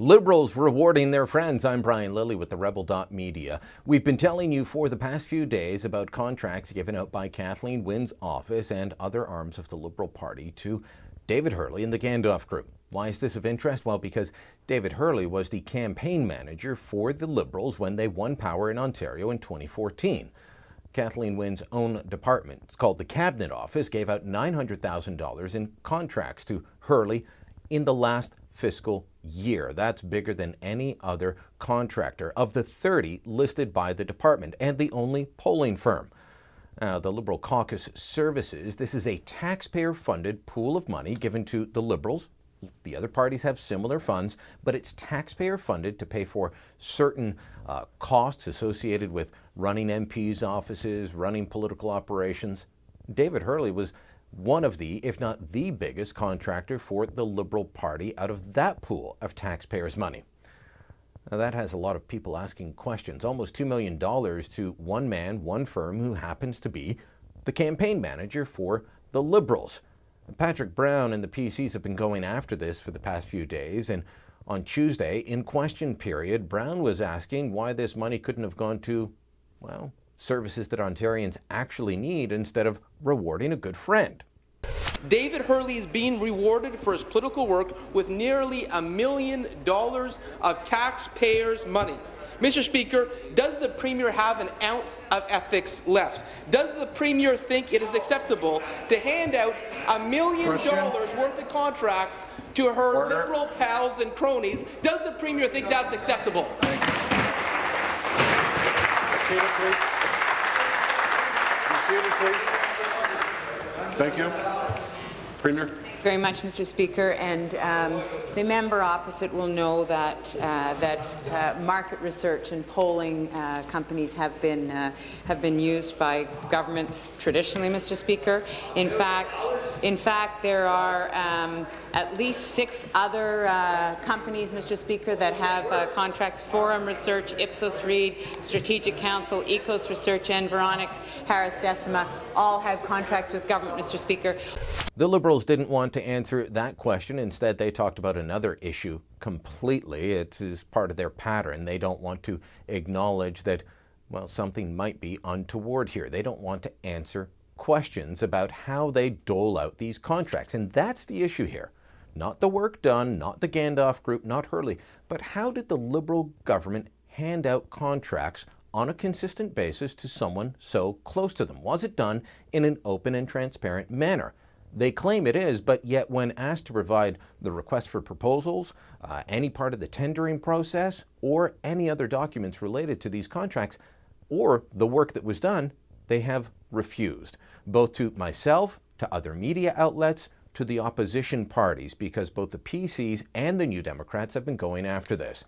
Liberals rewarding their friends. I'm Brian Lilly with the Rebel.media. We've been telling you for the past few days about contracts given out by Kathleen Wynne's office and other arms of the Liberal Party to David Hurley and the Gandalf Group. Why is this of interest? Well, because David Hurley was the campaign manager for the Liberals when they won power in Ontario in 2014. Kathleen Wynne's own department, it's called the Cabinet Office, gave out $900,000 in contracts to Hurley in the last fiscal year. That's bigger than any other contractor of the 30 listed by the department and the only polling firm. The Liberal Caucus Services, this is a taxpayer-funded pool of money given to the Liberals. The other parties have similar funds, but it's taxpayer-funded to pay for certain costs associated with running MPs' offices, running political operations. David Hurley was one of the, if not the biggest contractor for the Liberal Party out of that pool of taxpayers' money. Now that has a lot of people asking questions. Almost $2 million to one man, one firm who happens to be the campaign manager for the Liberals. Patrick Brown and the PCs have been going after this for the past few days, and on Tuesday, in question period, Brown was asking why this money couldn't have gone to, well, services that Ontarians actually need instead of rewarding a good friend. David Hurley is being rewarded for his political work with nearly $1 million of taxpayers' money. Mr. Speaker, does the Premier have an ounce of ethics left? Does the Premier think it is acceptable to hand out $1 million worth of contracts to her Liberal pals and cronies? Does the Premier think that's acceptable? Thank you. Premier. Very much, Mr. Speaker, and the member opposite will know that market research and polling companies have been used by governments traditionally, Mr. Speaker. In fact, there are at least 6 other companies, Mr. Speaker, that have contracts: Forum Research, Ipsos Reid, Strategic Council, Ecos Research, Environics, Harris Decima, all have contracts with government, Mr. Speaker. The Liberals didn't want to answer that question. Instead, they talked about another issue completely. It is part of their pattern. They don't want to acknowledge that, well, something might be untoward here. They don't want to answer questions about how they dole out these contracts. And that's the issue here. Not the work done, not the Gandalf Group, not Hurley, but how did the Liberal government hand out contracts on a consistent basis to someone so close to them? Was it done in an open and transparent manner? They claim it is, but yet when asked to provide the request for proposals, any part of the tendering process, or any other documents related to these contracts, or the work that was done, they have refused, both to myself, to other media outlets, to the opposition parties, because both the PCs and the New Democrats have been going after this.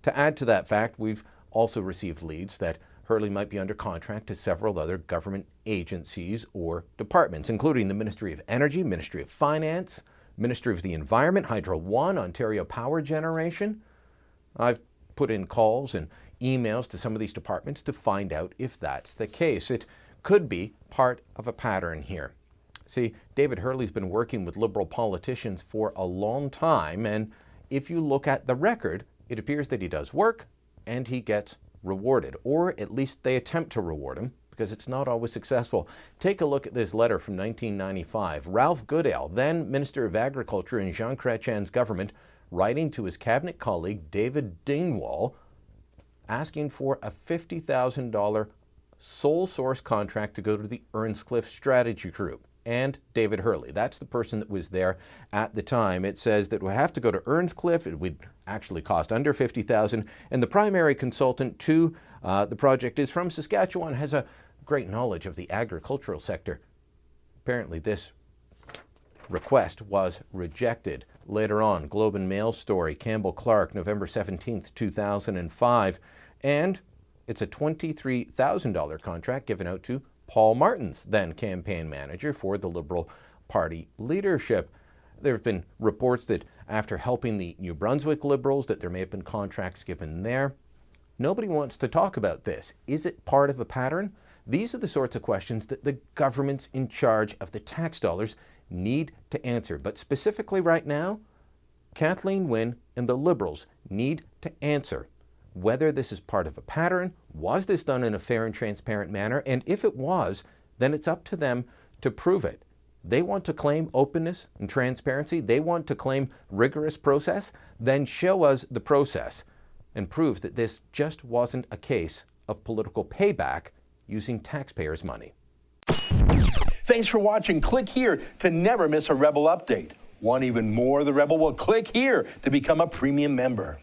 To add to that fact, we've also received leads that Hurley might be under contract to several other government agencies or departments, including the Ministry of Energy, Ministry of Finance, Ministry of the Environment, Hydro One, Ontario Power Generation. I've put in calls and emails to some of these departments to find out if that's the case. It could be part of a pattern here. See, David Hurley's been working with Liberal politicians for a long time, and if you look at the record, it appears that he does work and he gets rewarded, or at least they attempt to reward him, because it's not always successful. Take a look at this letter from 1995. Ralph Goodale, then Minister of Agriculture in Jean Chrétien's government, writing to his cabinet colleague David Dingwall, asking for a $50,000 sole source contract to go to the Earnscliffe Strategy Group and David Hurley. That's the person that was there at the time. It says that it would have to go to Earnscliffe. It would actually cost under $50,000. And the primary consultant to the project is from Saskatchewan, has a great knowledge of the agricultural sector. Apparently this request was rejected. Later on, Globe and Mail story, Campbell Clark, November 17th, 2005. And it's a $23,000 contract given out to Paul Martin's then campaign manager for the Liberal Party leadership. There have been reports that after helping the New Brunswick Liberals that there may have been contracts given there. Nobody wants to talk about this. Is it part of a pattern? These are the sorts of questions that the governments in charge of the tax dollars need to answer. But specifically right now, Kathleen, Wynne, and the Liberals need to answer whether this is part of a pattern. Was this done in a fair and transparent manner? And if it was, then it's up to them to prove it. They want to claim openness and transparency. They want to claim rigorous process. Then show us the process and prove that this just wasn't a case of political payback using taxpayers' money. Thanks for watching. Click here to never miss a Rebel update. Want even more of the Rebel? Well, click here to become a premium member.